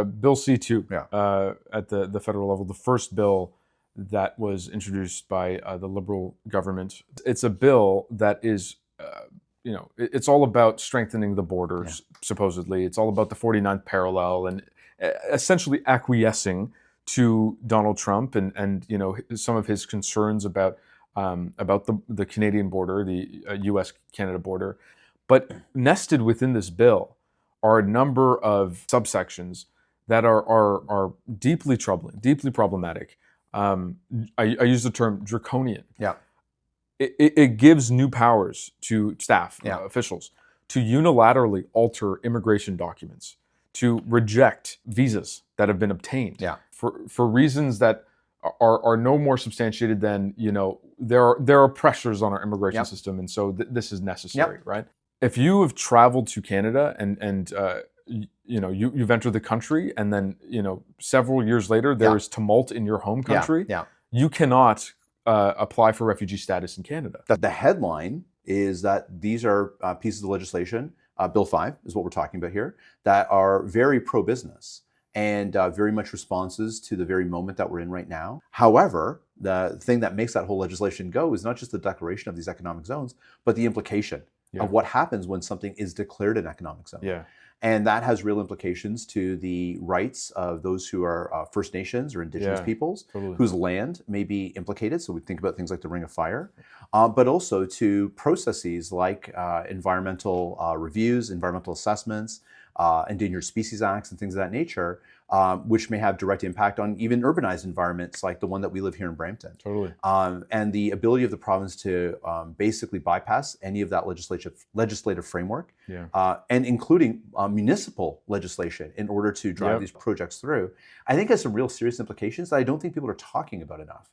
Bill C2 Yeah. at the federal level, the first bill that was introduced by the Liberal government. It's a bill that is, it's all about strengthening the borders, supposedly. It's all about the 49th parallel and essentially acquiescing to Donald Trump and some of his concerns about the Canadian border, the U.S.-Canada border. But nested within this bill are a number of subsections that are deeply troubling, deeply problematic. I use the term draconian. Yeah. It gives new powers to staff, officials, to unilaterally alter immigration documents, to reject visas that have been obtained for reasons that are no more substantiated than, there are pressures on our immigration system, and so this is necessary, right? If you have traveled to Canada and you've entered the country, and then several years later there is tumult in your home country, you cannot apply for refugee status in Canada. The headline is that these are pieces of legislation, Bill 5 is what we're talking about here, that are very pro-business and very much responses to the very moment that we're in right now. However, the thing that makes that whole legislation go is not just the declaration of these economic zones, but the implication of what happens when something is declared an economic zone. And that has real implications to the rights of those who are First Nations or Indigenous peoples whose land may be implicated. So we think about things like the Ring of Fire, but also to processes like environmental reviews, environmental assessments, Endangered Species Acts and things of that nature, which may have direct impact on even urbanized environments like the one that we live here in Brampton. And the ability of the province to basically bypass any of that legislative framework, and including municipal legislation in order to drive these projects through, I think has some real serious implications that I don't think people are talking about enough.